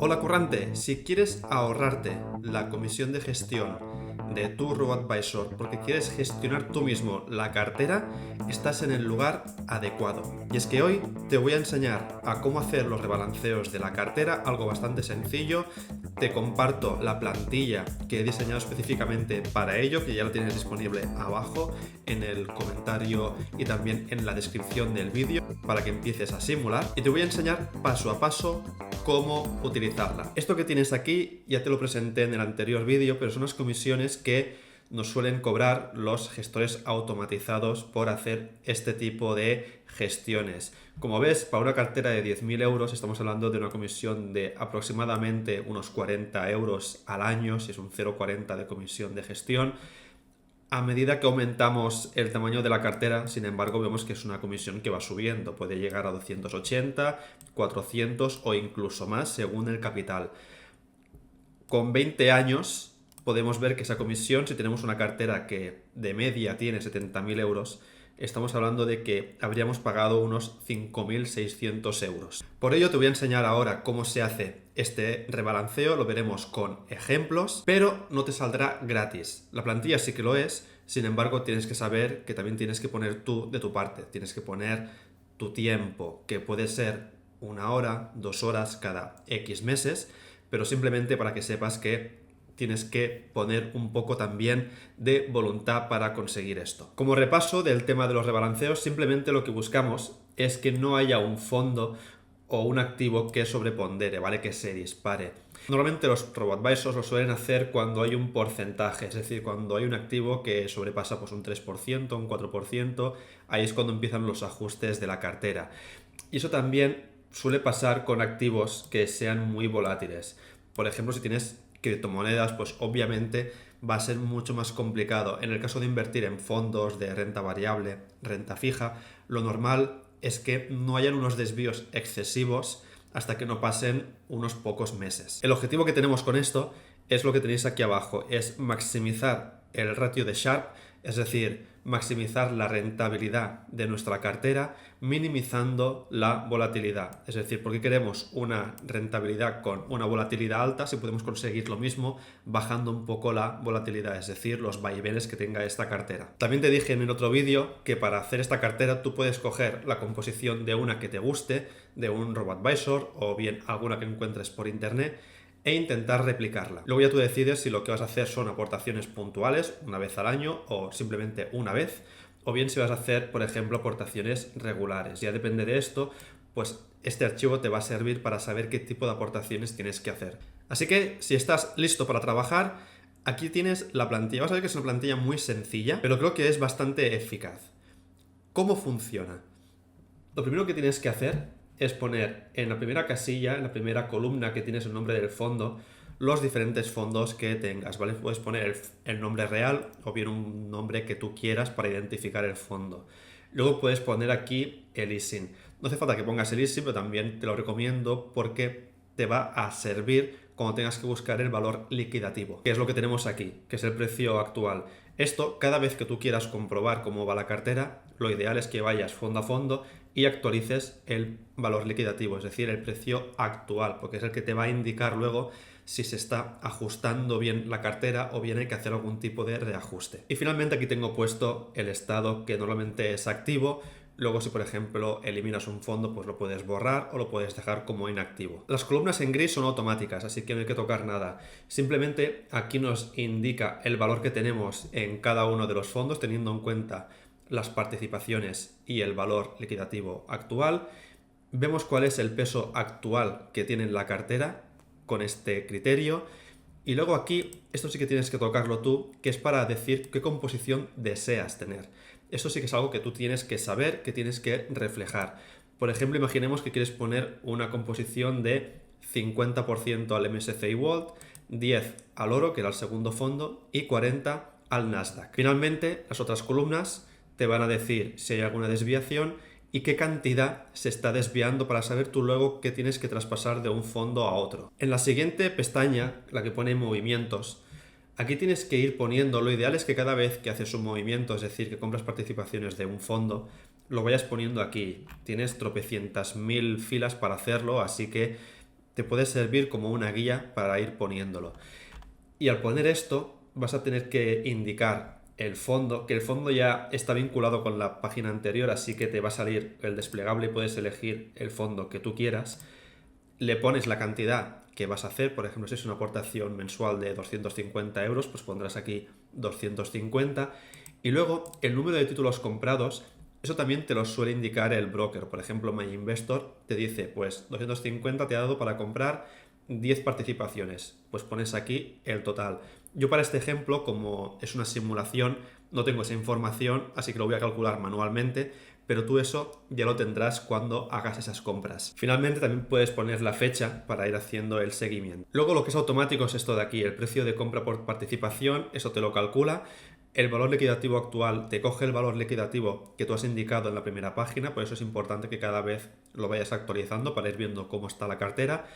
Hola currante, si quieres ahorrarte la comisión de gestión de tu RoboAdvisor porque quieres gestionar tú mismo la cartera, estás en el lugar adecuado. Y es que hoy te voy a enseñar a cómo hacer los rebalanceos de la cartera, algo bastante sencillo. Te comparto la plantilla que he diseñado específicamente para ello, que ya la tienes disponible abajo en el comentario y también en la descripción del vídeo para que empieces a simular. Y te voy a enseñar paso a paso cómo utilizarla. Esto que tienes aquí ya te lo presenté en el anterior vídeo, pero son las comisiones que nos suelen cobrar los gestores automatizados por hacer este tipo de gestiones. Como ves, para una cartera de 10.000 euros estamos hablando de una comisión de aproximadamente unos 40 euros al año, si es un 0,40 de comisión de gestión. A medida que aumentamos el tamaño de la cartera, sin embargo, vemos que es una comisión que va subiendo. Puede llegar a 280, 400 o incluso más según el capital. Con 20 años podemos ver que esa comisión, si tenemos una cartera que de media tiene 70.000 euros, estamos hablando de que habríamos pagado unos 5.600 euros. Por ello te voy a enseñar ahora cómo se hace este rebalanceo, lo veremos con ejemplos, pero no te saldrá gratis. La plantilla sí que lo es, sin embargo tienes que saber que también tienes que poner tú de tu parte, tienes que poner tu tiempo, que puede ser 1 hora, 2 horas cada X meses, pero simplemente para que sepas que tienes que poner un poco también de voluntad para conseguir esto. Como repaso del tema de los rebalanceos, simplemente lo que buscamos es que no haya un fondo o un activo que sobrepondere, ¿vale? Que se dispare. Normalmente los RoboAdvisors lo suelen hacer cuando hay un porcentaje, es decir, cuando hay un activo que sobrepasa pues, un 3%, un 4%, ahí es cuando empiezan los ajustes de la cartera. Y eso también suele pasar con activos que sean muy volátiles. Por ejemplo, si tienes criptomonedas, pues obviamente va a ser mucho más complicado. En el caso de invertir en fondos de renta variable, renta fija, lo normal es que no hayan unos desvíos excesivos hasta que no pasen unos pocos meses. El objetivo que tenemos con esto es lo que tenéis aquí abajo, es maximizar el ratio de Sharpe, es decir, maximizar la rentabilidad de nuestra cartera, minimizando la volatilidad. Es decir, porque queremos una rentabilidad con una volatilidad alta si podemos conseguir lo mismo bajando un poco la volatilidad, es decir, los vaivenes que tenga esta cartera. También te dije en el otro vídeo que para hacer esta cartera tú puedes coger la composición de una que te guste, de un RoboAdvisor o bien alguna que encuentres por internet, e intentar replicarla. Luego ya tú decides si lo que vas a hacer son aportaciones puntuales, una vez al año o simplemente una vez, o bien si vas a hacer, por ejemplo, aportaciones regulares. Ya depende de esto, pues este archivo te va a servir para saber qué tipo de aportaciones tienes que hacer. Así que si estás listo para trabajar, aquí tienes la plantilla. Vas a ver que es una plantilla muy sencilla, pero creo que es bastante eficaz. ¿Cómo funciona? Lo primero que tienes que hacer es poner en la primera casilla, en la primera columna que tienes el nombre del fondo, los diferentes fondos que tengas, ¿vale? Puedes poner el nombre real o bien un nombre que tú quieras para identificar el fondo. Luego puedes poner aquí el ISIN. No hace falta que pongas el ISIN, pero también te lo recomiendo porque te va a servir cuando tengas que buscar el valor liquidativo, que es lo que tenemos aquí, que es el precio actual. Esto, cada vez que tú quieras comprobar cómo va la cartera, lo ideal es que vayas fondo a fondo y actualices el valor liquidativo, es decir, el precio actual, porque es el que te va a indicar luego si se está ajustando bien la cartera o bien hay que hacer algún tipo de reajuste. Y finalmente aquí tengo puesto el estado que normalmente es activo. Luego, si por ejemplo eliminas un fondo, pues lo puedes borrar o lo puedes dejar como inactivo. Las columnas en gris son automáticas, así que no hay que tocar nada. Simplemente aquí nos indica el valor que tenemos en cada uno de los fondos, teniendo en cuenta las participaciones y el valor liquidativo actual. Vemos cuál es el peso actual que tiene en la cartera con este criterio. Y luego aquí, esto sí que tienes que tocarlo tú, que es para decir qué composición deseas tener. Esto sí que es algo que tú tienes que saber, que tienes que reflejar. Por ejemplo, imaginemos que quieres poner una composición de 50% al MSCI World, 10 al oro, que era el segundo fondo, y 40 al Nasdaq. Finalmente, las otras columnas te van a decir si hay alguna desviación y qué cantidad se está desviando para saber tú luego qué tienes que traspasar de un fondo a otro. En la siguiente pestaña, la que pone movimientos, aquí tienes que ir poniendo, lo ideal es que cada vez que haces un movimiento, es decir, que compras participaciones de un fondo, lo vayas poniendo aquí. Tienes tropecientas mil filas para hacerlo, así que te puede servir como una guía para ir poniéndolo. Y al poner esto vas a tener que indicar el fondo, que el fondo ya está vinculado con la página anterior, así que te va a salir el desplegable y puedes elegir el fondo que tú quieras. Le pones la cantidad que vas a hacer, por ejemplo, si es una aportación mensual de 250 euros, pues pondrás aquí 250. Y luego el número de títulos comprados, eso también te lo suele indicar el broker. Por ejemplo, MyInvestor te dice, pues 250 te ha dado para comprar 10 participaciones. Pues pones aquí el total. Yo para este ejemplo, como es una simulación, no tengo esa información, así que lo voy a calcular manualmente, pero tú eso ya lo tendrás cuando hagas esas compras. Finalmente también puedes poner la fecha para ir haciendo el seguimiento. Luego lo que es automático es esto de aquí, el precio de compra por participación, eso te lo calcula. El valor liquidativo actual te coge el valor liquidativo que tú has indicado en la primera página, por eso es importante que cada vez lo vayas actualizando para ir viendo cómo está la cartera.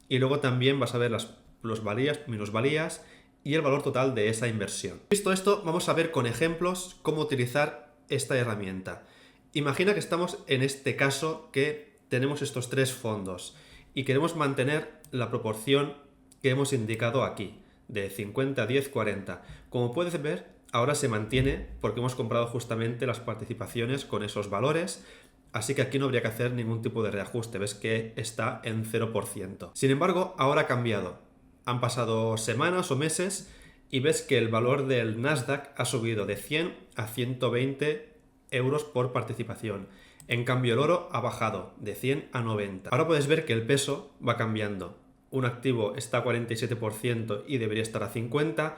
Y luego también vas a ver las plusvalías, minusvalías y el valor total de esa inversión. Visto esto, vamos a ver con ejemplos cómo utilizar esta herramienta. Imagina que estamos en este caso que tenemos estos tres fondos y queremos mantener la proporción que hemos indicado aquí, de 50, 10, 40. Como puedes ver, ahora se mantiene porque hemos comprado justamente las participaciones con esos valores, así que aquí no habría que hacer ningún tipo de reajuste, ves que está en 0%. Sin embargo, ahora ha cambiado. Han pasado semanas o meses y ves que el valor del Nasdaq ha subido de 100 a 120 euros por participación. En cambio, el oro ha bajado de 100 a 90. Ahora puedes ver que el peso va cambiando. Un activo está a 47% y debería estar a 50%.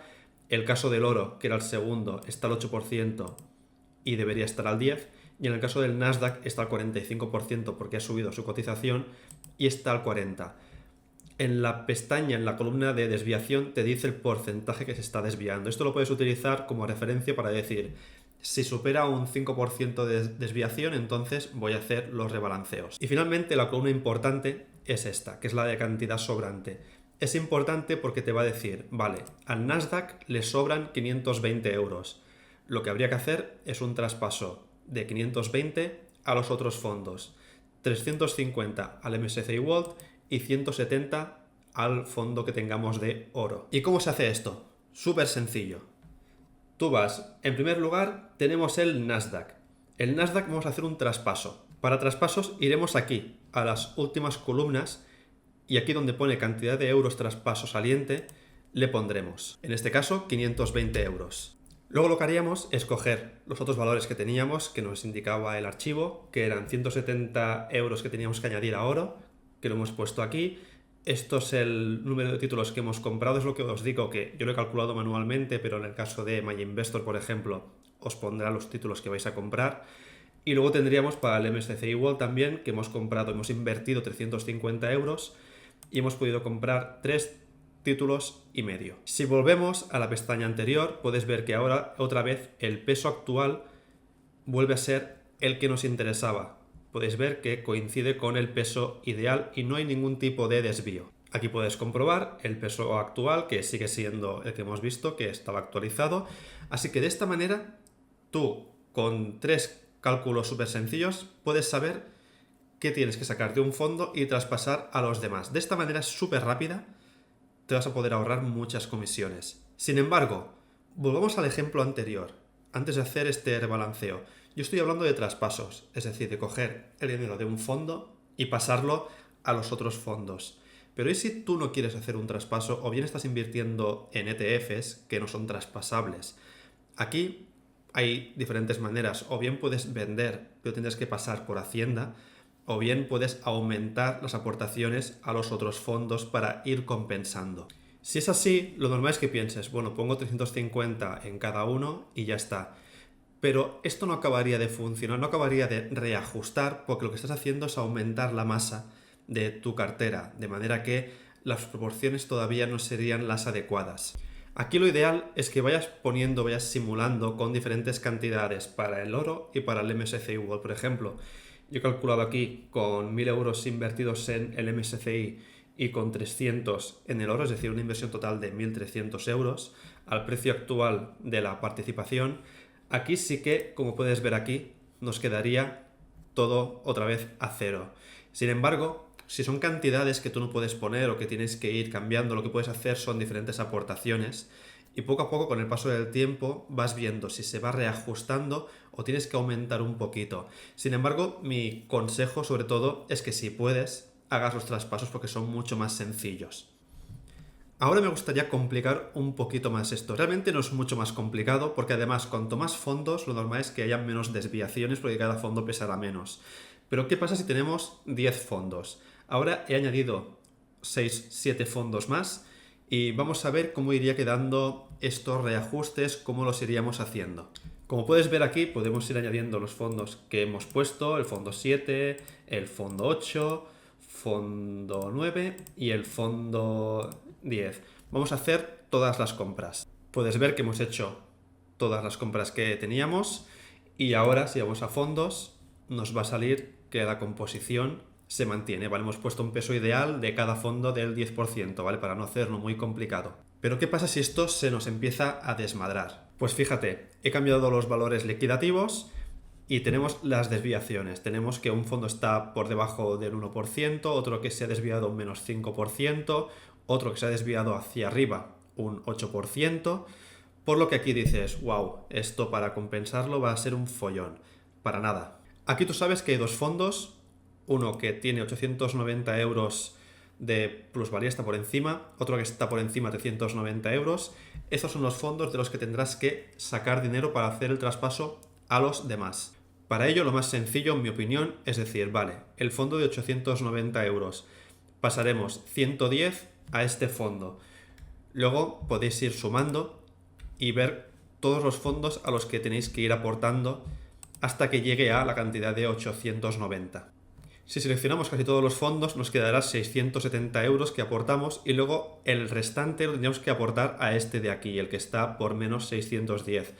El caso del oro, que era el segundo, está al 8% y debería estar al 10%. Y en el caso del Nasdaq está al 45% porque ha subido su cotización y está al 40%. En la pestaña, en la columna de desviación, te dice el porcentaje que se está desviando. Esto lo puedes utilizar como referencia para decir, si supera un 5% de desviación, entonces voy a hacer los rebalanceos. Y finalmente, la columna importante es esta, que es la de cantidad sobrante. Es importante porque te va a decir, vale, al Nasdaq le sobran 520 euros. Lo que habría que hacer es un traspaso de 520 a los otros fondos, 350 al MSCI World y 170 al fondo que tengamos de oro. ¿Y cómo se hace esto? Súper sencillo. Tú vas, en primer lugar tenemos el Nasdaq. El Nasdaq vamos a hacer un traspaso. Para traspasos iremos aquí, a las últimas columnas, y aquí donde pone cantidad de euros traspaso saliente, le pondremos, en este caso, 520 euros. Luego lo que haríamos es coger los otros valores que teníamos, que nos indicaba el archivo, que eran 170 euros que teníamos que añadir a oro, que lo hemos puesto aquí. Esto es el número de títulos que hemos comprado, es lo que os digo, que yo lo he calculado manualmente, pero en el caso de MyInvestor, por ejemplo, os pondrá los títulos que vais a comprar. Y luego tendríamos para el MSCI World también, que hemos comprado, hemos invertido 350 euros y hemos podido comprar 3 títulos y medio. Si volvemos a la pestaña anterior, puedes ver que ahora otra vez el peso actual vuelve a ser el que nos interesaba. Podéis ver que coincide con el peso ideal y no hay ningún tipo de desvío. Aquí puedes comprobar el peso actual, que sigue siendo el que hemos visto, que estaba actualizado. Así que de esta manera, tú con 3 cálculos súper sencillos puedes saber qué tienes que sacar de un fondo y traspasar a los demás. De esta manera súper rápida te vas a poder ahorrar muchas comisiones. Sin embargo, volvamos al ejemplo anterior, antes de hacer este rebalanceo. Yo estoy hablando de traspasos, es decir, de coger el dinero de un fondo y pasarlo a los otros fondos. Pero ¿y si tú no quieres hacer un traspaso o bien estás invirtiendo en ETFs que no son traspasables? Aquí hay diferentes maneras, o bien puedes vender, pero tendrás que pasar por Hacienda, o bien puedes aumentar las aportaciones a los otros fondos para ir compensando. Si es así, lo normal es que pienses, bueno, pongo 350 en cada uno y ya está. Pero esto no acabaría de funcionar, no acabaría de reajustar, porque lo que estás haciendo es aumentar la masa de tu cartera, de manera que las proporciones todavía no serían las adecuadas. Aquí lo ideal es que vayas poniendo, vayas simulando con diferentes cantidades para el oro y para el MSCI World. Por ejemplo, yo he calculado aquí con 1.000 euros invertidos en el MSCI y con 300 en el oro, es decir, una inversión total de 1.300 euros al precio actual de la participación. Aquí sí que, como puedes ver aquí, nos quedaría todo otra vez a cero. Sin embargo, Si son cantidades que tú no puedes poner o que tienes que ir cambiando, lo que puedes hacer son diferentes aportaciones y poco a poco con el paso del tiempo vas viendo si se va reajustando o tienes que aumentar un poquito. Sin embargo, mi consejo sobre todo es que si puedes, hagas los traspasos porque son mucho más sencillos. Ahora me gustaría complicar un poquito más esto. Realmente no es mucho más complicado porque además cuanto más fondos lo normal es que haya menos desviaciones porque cada fondo pesará menos. Pero ¿qué pasa si tenemos 10 fondos? Ahora he añadido 6, 7 fondos más y vamos a ver cómo iría quedando estos reajustes, cómo los iríamos haciendo. Como puedes ver aquí, podemos ir añadiendo los fondos que hemos puesto, el fondo 7, el fondo 8, fondo 9 y el fondo 10. Vamos a hacer todas las compras. Puedes ver que hemos hecho todas las compras que teníamos y ahora si vamos a fondos nos va a salir que la composición se mantiene, ¿vale? Hemos puesto un peso ideal de cada fondo del 10%, ¿vale? Para no hacerlo muy complicado. Pero ¿qué pasa si esto se nos empieza a desmadrar? Pues fíjate, he cambiado los valores liquidativos y tenemos las desviaciones. Tenemos que un fondo está por debajo del 1%, otro que se ha desviado un menos 5%, otro que se ha desviado hacia arriba un 8%, por lo que aquí dices, wow, esto para compensarlo va a ser un follón. Para nada. Aquí tú sabes que hay dos fondos, uno que tiene 890 euros de plusvalía, está por encima, otro que está por encima de 390 euros. Estos son los fondos de los que tendrás que sacar dinero para hacer el traspaso a los demás. Para ello lo más sencillo, en mi opinión, es decir, vale, el fondo de 890 euros, pasaremos 110 a este fondo. Luego podéis ir sumando y ver todos los fondos a los que tenéis que ir aportando hasta que llegue a la cantidad de 890. Si seleccionamos casi todos los fondos nos quedará 670 euros que aportamos y luego el restante lo tendríamos que aportar a este de aquí, el que está por menos 610.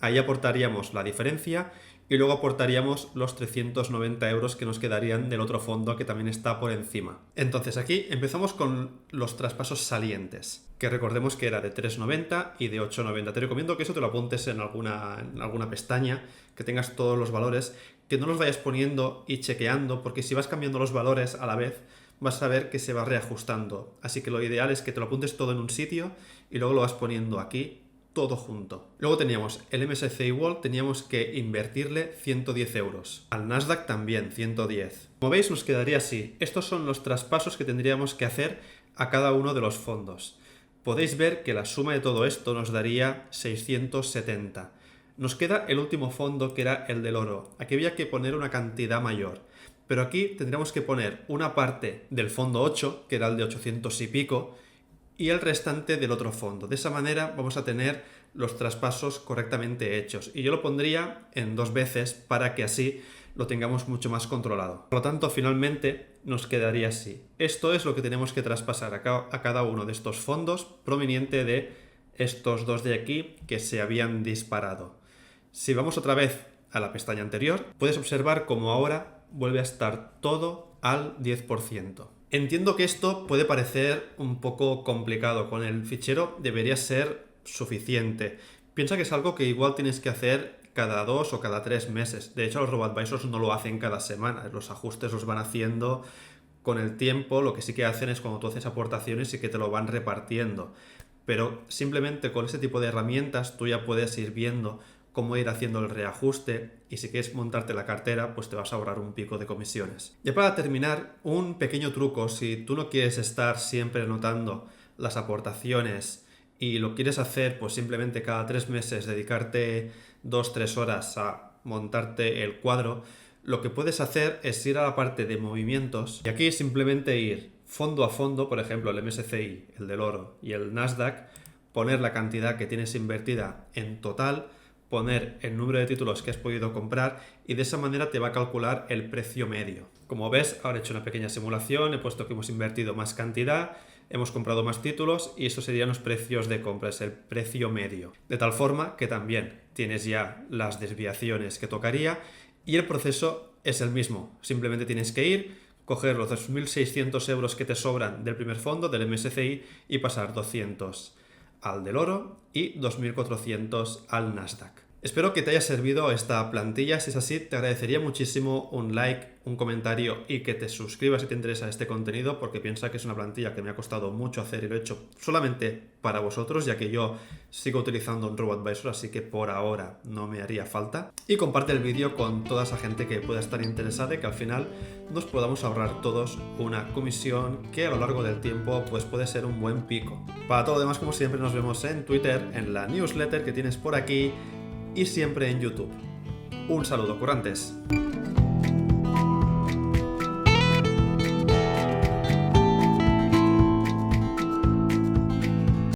Ahí aportaríamos la diferencia y luego aportaríamos los 390 euros que nos quedarían del otro fondo que también está por encima. Entonces aquí empezamos con los traspasos salientes, que recordemos que era de 3,90 y de 8,90. Te recomiendo que eso te lo apuntes en alguna pestaña, que tengas todos los valores, que no los vayas poniendo y chequeando, porque si vas cambiando los valores a la vez, vas a ver que se va reajustando. Así que lo ideal es que te lo apuntes todo en un sitio y luego lo vas poniendo aquí todo junto. Luego teníamos el MSCI World, teníamos que invertirle 110 euros. Al Nasdaq también 110. Como veis nos quedaría así. Estos son los traspasos que tendríamos que hacer a cada uno de los fondos. Podéis ver que la suma de todo esto nos daría 670. Nos queda el último fondo que era el del oro. Aquí había que poner una cantidad mayor. Pero aquí tendríamos que poner una parte del fondo 8, que era el de 800 y pico, y el restante del otro fondo. De esa manera vamos a tener los traspasos correctamente hechos. Y yo lo pondría en 2 veces para que así lo tengamos mucho más controlado. Por lo tanto, finalmente nos quedaría así. Esto es lo que tenemos que traspasar a cada uno de estos fondos proveniente de estos dos de aquí que se habían disparado. Si vamos otra vez a la pestaña anterior, puedes observar cómo ahora vuelve a estar todo al 10%. Entiendo que esto puede parecer un poco complicado. Con el fichero debería ser suficiente. Piensa que es algo que igual tienes que hacer cada 2 o cada 3 meses. De hecho, los robo-advisors no lo hacen cada semana. Los ajustes los van haciendo con el tiempo. Lo que sí que hacen es cuando tú haces aportaciones y que te lo van repartiendo. Pero simplemente con ese tipo de herramientas tú ya puedes ir viendo cómo ir haciendo el reajuste y si quieres montarte la cartera pues te vas a ahorrar un pico de comisiones. Ya para terminar, un pequeño truco: si tú no quieres estar siempre anotando las aportaciones y lo quieres hacer pues simplemente cada 3 meses dedicarte 2-3 horas a montarte el cuadro, lo que puedes hacer es ir a la parte de movimientos y aquí simplemente ir fondo a fondo, por ejemplo el MSCI, el del oro y el Nasdaq, poner la cantidad que tienes invertida en total, poner el número de títulos que has podido comprar y de esa manera te va a calcular el precio medio. Como ves, ahora he hecho una pequeña simulación, he puesto que hemos invertido más cantidad, hemos comprado más títulos y esos serían los precios de compra, es el precio medio. De tal forma que también tienes ya las desviaciones que tocaría y el proceso es el mismo. Simplemente tienes que ir, coger los 2.600 euros que te sobran del primer fondo, del MSCI, y pasar 200 al del oro y 2.400 al Nasdaq. Espero que te haya servido esta plantilla. Si es así, te agradecería muchísimo un like, un comentario y que te suscribas si te interesa este contenido, porque piensa que es una plantilla que me ha costado mucho hacer y lo he hecho solamente para vosotros, ya que yo sigo utilizando un RoboAdvisor, así que por ahora no me haría falta. Y comparte el vídeo con toda esa gente que pueda estar interesada y que al final nos podamos ahorrar todos una comisión que a lo largo del tiempo pues puede ser un buen pico. Para todo lo demás, como siempre, nos vemos en Twitter, en la newsletter que tienes por aquí y siempre en YouTube. Un saludo, currantes.